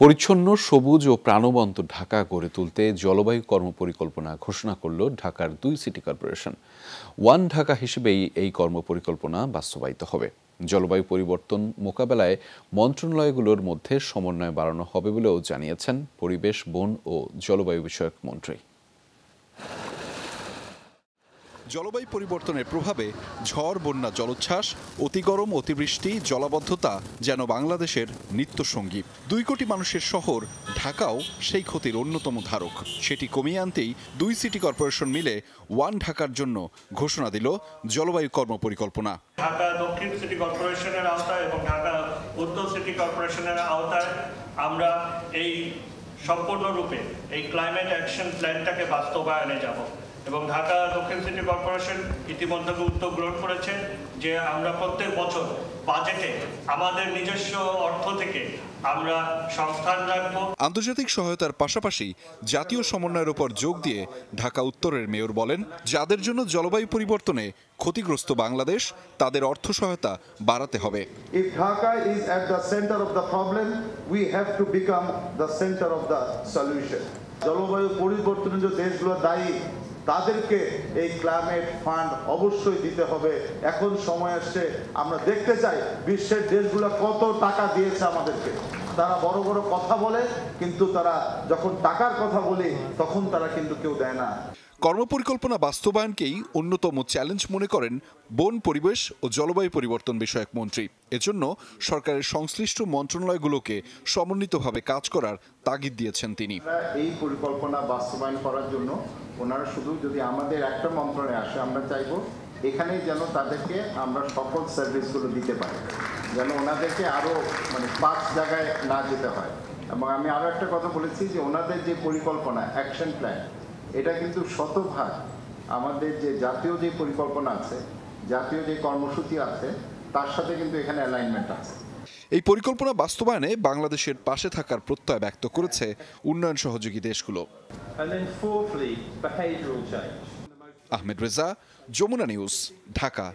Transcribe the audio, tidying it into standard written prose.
পরিচ্ছন্ন, সবুজ ও প্রাণবন্ত ঢাকা গড়ে তুলতে জলবায়ু কর্মপরিকল্পনা ঘোষণা করল ঢাকার ২ সিটি কর্পোরেশন। ওয়ান ঢাকা হিসেবেই এই কর্মপরিকল্পনা বাস্তবায়িত হবে। জলবায়ু পরিবর্তন মোকাবেলায় মন্ত্রণালয়গুলোর মধ্যে সমন্বয় বাড়ানো হবে বলেও জানিয়েছেন পরিবেশ, বন ও জলবায়ু বিষয়ক মন্ত্রী। জলবায়ু পরিবর্তনের প্রভাবে ঝড়, বন্যা, জলোচ্ছ্বাস, অতি গরম, অতিবৃষ্টি, জলাবদ্ধতা যেন বাংলাদেশের নিত্যসঙ্গী। ২ কোটি মানুষের শহর ঢাকাও সেই ক্ষতির অন্যতম ধারক। সেটি কমিয়ে আনতেই ২ সিটি কর্পোরেশন মিলে ওয়ান ঢাকার জন্য ঘোষণা দিল জলবায়ু কর্মপরিকল্পনা। ঢাকা দক্ষিণ সিটি কর্পোরেশনের আওতায় এবং ঢাকা উত্তর সিটি কর্পোরেশনের আওতায় আমরা এই সম্পূর্ণরূপে এই ক্লাইমেট অ্যাকশন প্ল্যানটাকে বাস্তবায়নে যাব এবং ঢাকা দক্ষিণ সিটি কর্পোরেশন ইতিমধ্যে উদ্যোগ গ্রহণ করেছে যে আমরা প্রত্যেক বছর বাজেটে আমাদের নিজস্ব অর্থ থেকে আমরা সংস্থান রাখবো। আন্তর্জাতিক সহায়তার পাশাপাশি জাতীয় সমন্বয়ের উপর যোগ দিয়ে ঢাকা উত্তরের মেয়র বলেন, যাদের জন্য জলবায়ু পরিবর্তনে ক্ষতিগ্রস্ত বাংলাদেশ, তাদের অর্থ সহায়তা বাড়াতে হবে। If Dhaka is at the center of the problem, we have to become the center of the solution. জলবায়ু পরিবর্তনের যে দেশগুলো দায়ী, তাদেরকে এই ক্লাইমেট ফান্ড অবশ্যই দিতে হবে। এখন সময় আসছে, আমরা দেখতে চাই বিশ্বের দেশগুলো কত টাকা দিয়েছে আমাদেরকে। তারা বড় বড় কথা বলে, কিন্তু তারা যখন টাকার কথা বলে তখন তারা কিন্তু কেউ দেয় না। কর্মপরিকল্পনা বাস্তবায়নকেই অন্যতম চ্যালেঞ্জ মনে করেন বন, পরিবেশ ও জলবায়ু পরিবর্তন বিষয়ক মন্ত্রী। এজন্য সরকারের সংশ্লিষ্ট মন্ত্রণালয়গুলোকে সমন্বিতভাবে কাজ করার তাগিদ দিয়েছেন তিনি। এই পরিকল্পনা বাস্তবায়ন করার জন্য ওনারা শুধু যদি আমাদের একটা মন্ত্রণালয়ে আসে, আমরা চাইব এখানেই যেন তাদেরকে আমরা সকল সার্ভিসগুলো দিতে পারি, যেন ওনাদেরকে আরও 5 জায়গায় না যেতে হয়। এবং আমি আরও একটা কথা বলেছি যে ওনাদের যে পরিকল্পনা অ্যাকশন প্ল্যান, এটা কিন্তু শতভাগ আমাদের যে জাতীয় যে পরিকল্পনা আছে, জাতীয় যে কর্মসূচি আছে, তার সাথে কিন্তু এখানে অ্যালাইনমেন্ট আছে। এই পরিকল্পনা বাস্তবায়নে বাংলাদেশের পাশে থাকার প্রত্যয় ব্যক্ত করেছে উন্নয়ন সহযোগী দেশগুলো। And then fourthly, behavioural change. Ahmed Reza, Jamuna news, Dhaka.